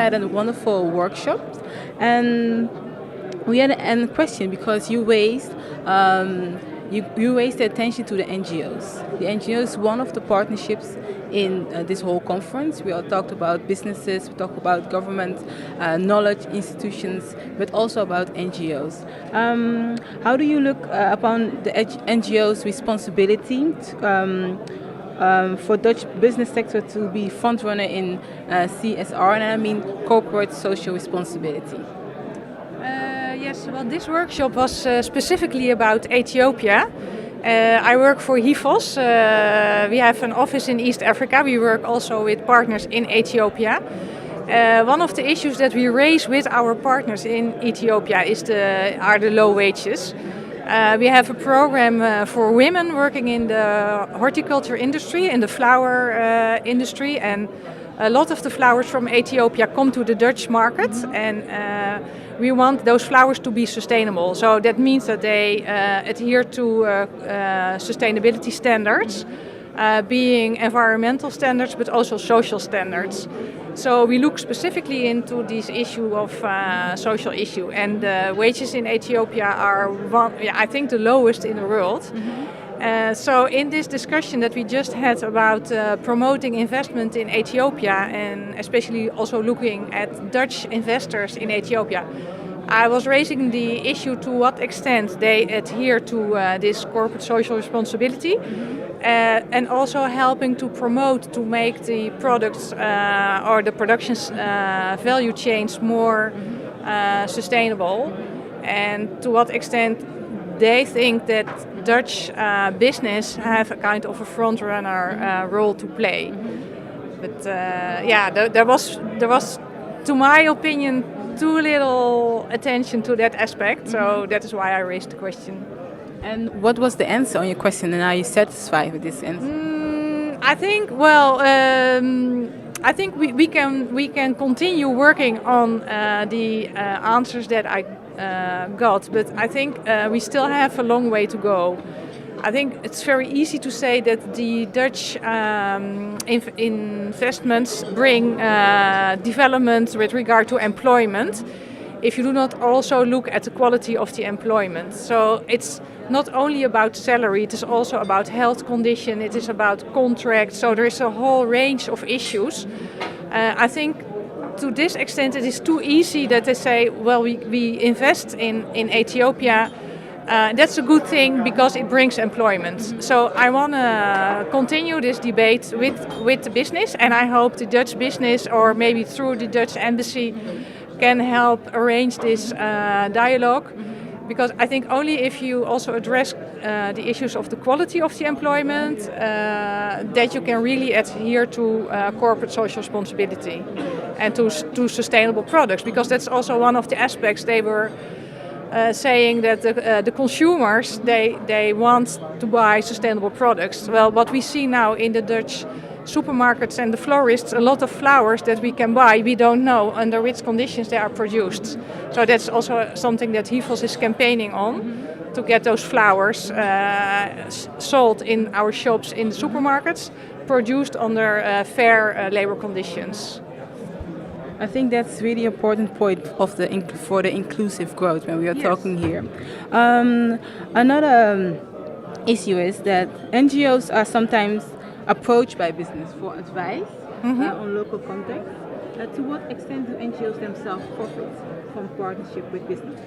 had a wonderful workshop, and we had a question because you raised the attention to the NGOs. The NGOs, one of the partnerships in this whole conference. We all talked about businesses, we talked about government, knowledge institutions, but also about NGOs. How do you look upon the NGOs' responsibility for Dutch business sector to be front runner in CSR, and I mean corporate social responsibility? Yes, well, this workshop was specifically about Ethiopia. I work for HIFOS. We have an office in East Africa. We work also with partners in Ethiopia. One of the issues that we raise with our partners in Ethiopia are the low wages. We have a program for women working in the horticulture industry, in the flower industry, and a lot of the flowers from Ethiopia come to the Dutch market, and we want those flowers to be sustainable. So that means that they adhere to sustainability standards, being environmental standards, but also social standards. So we look specifically into this issue of social issue, and wages in Ethiopia are I think the lowest in the world. Mm-hmm. So in this discussion that we just had about promoting investment in Ethiopia, and especially also looking at Dutch investors in Ethiopia, I was raising the issue to what extent they adhere to this corporate social responsibility, and also helping to promote to make the products or the production's value chains more sustainable, and to what extent they think that Dutch business have a kind of a front runner role to play. But there was, to my opinion, too little attention to that aspect, so that is why I raised the question. And what was the answer on your question, and are you satisfied with this answer? I think we can continue working on the answers that I got, but I think we still have a long way to go. I think it's very easy to say that the Dutch investments bring development with regard to employment, if you do not also look at the quality of the employment. So it's not only about salary, it is also about health condition, it is about contracts, so there is a whole range of issues. I think to this extent it is too easy that they say, well, we invest in Ethiopia, that's a good thing because it brings employment. So I want to continue this debate with the business, and I hope the Dutch business, or maybe through the Dutch embassy, can help arrange this dialogue. Because I think only if you also address the issues of the quality of the employment, that you can really adhere to corporate social responsibility and to sustainable products. Because that's also one of the aspects they were saying, that the consumers, they want to buy sustainable products. Well, what we see now in the Dutch supermarkets and the florists, a lot of flowers that we can buy, we don't know under which conditions they are produced. So that's also something that HIFOS is campaigning on, to get those flowers sold in our shops in the supermarkets, produced under fair labor conditions. I think that's really important point for the inclusive growth when we are talking here. Another issue is that NGOs are sometimes approached by business for advice on local context. To what extent do NGOs themselves profit from partnership with business?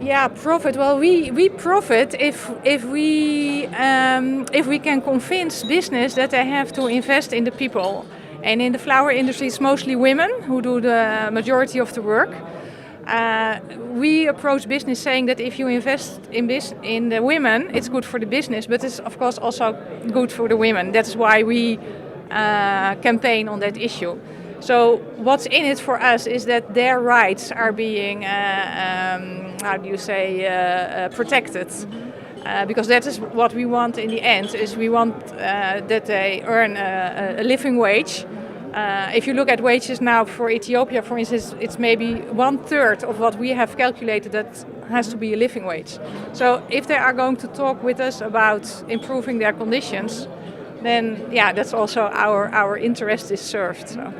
Yeah, profit. Well, we profit if we can convince business that they have to invest in the people. And in the flower industry, it's mostly women who do the majority of the work. We approach business saying that if you invest in the women, it's good for the business, but it's of course also good for the women. That's why we campaign on that issue. So what's in it for us is that their rights are being, protected. Because that is what we want in the end, is we want that they earn a living wage. If you look at wages now for Ethiopia, for instance, it's maybe 1/3 of what we have calculated that has to be a living wage. So if they are going to talk with us about improving their conditions, then yeah, that's also our interest is served. So.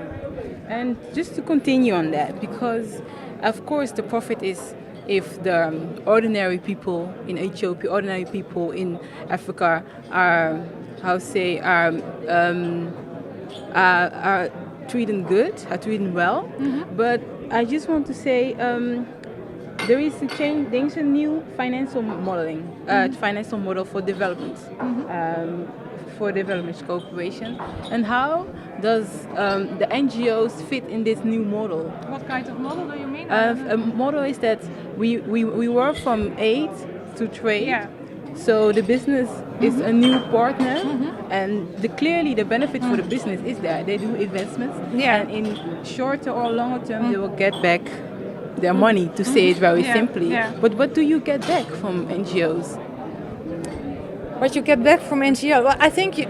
And just to continue on that, because of course the profit is if the ordinary people in Ethiopia, ordinary people in Africa are, how say, are treating good, are treating well. But I just want to say there is a change. There is a new financial modeling, financial model for development, for development cooperation. And how does the NGOs fit in this new model? What kind of model do you mean? A model is that we work from aid to trade. Yeah. So the business is a new partner, and clearly the benefit for the business is that they do investments, and in shorter or longer term they will get back their money, to say it very simply. Yeah. But what do you get back from NGOs? What you get back from NGO? Well, I think,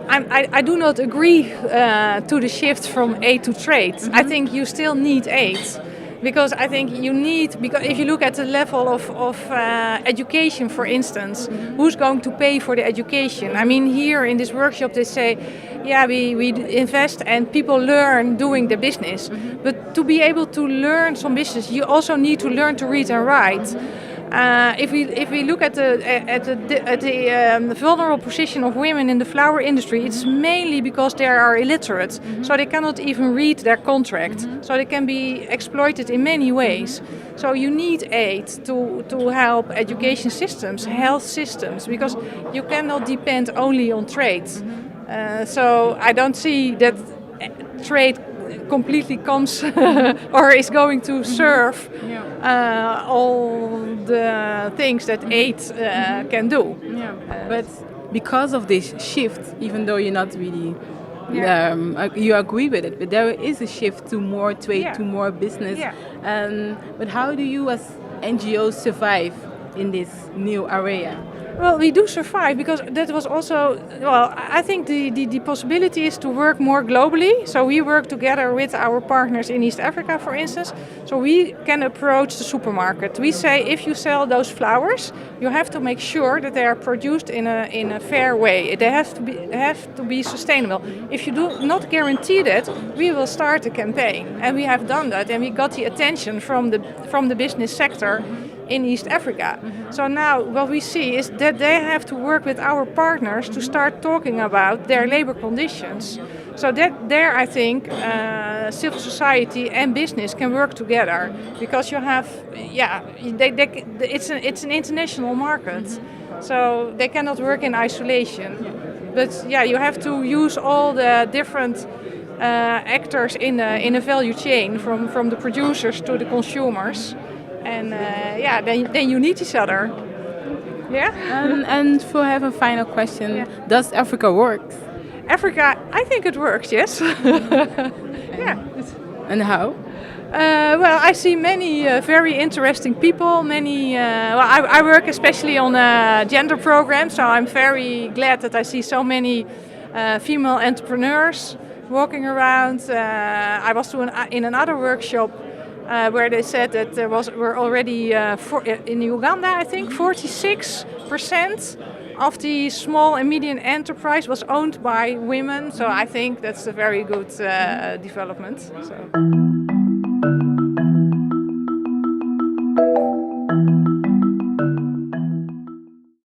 I do not agree to the shift from aid to trade. I think you still need aid. Because I think you need, because if you look at the level of education, for instance, who's going to pay for the education? I mean, here in this workshop they say, we invest and people learn doing the business. But to be able to learn some business, you also need to learn to read and write. If we look at the vulnerable position of women in the flower industry, it's mainly because they are illiterate, so they cannot even read their contract, so they can be exploited in many ways. So you need aid to help education systems, health systems, because you cannot depend only on trade. So I don't see that trade completely comes or is going to serve all the things that aid can do. But because of this shift, even though you're not really, you agree with it, but there is a shift to more trade, to more business. But how do you as NGOs survive in this new area? Well, we do survive because that was also, I think the possibility is to work more globally. So we work together with our partners in East Africa, for instance. So we can approach the supermarket. We say, if you sell those flowers, you have to make sure that they are produced in a fair way. They have to be sustainable. If you do not guarantee that, we will start a campaign. And we have done that, and we got the attention from the business sector in East Africa. So now what we see is that they have to work with our partners to start talking about their labor conditions. So that there I think civil society and business can work together, because you have, it's an international market. So they cannot work in isolation. But you have to use all the different actors in a value chain, from the producers to the consumers. And then you need each other. And for have a final question, does Africa work? Africa, I think it works, yes. And how? I see many very interesting people. I work especially on a gender program, so I'm very glad that I see so many female entrepreneurs walking around. I was in another workshop where they said that were already in Uganda, I think 46% of the small and medium enterprise was owned by women. So I think that's a very good development. So.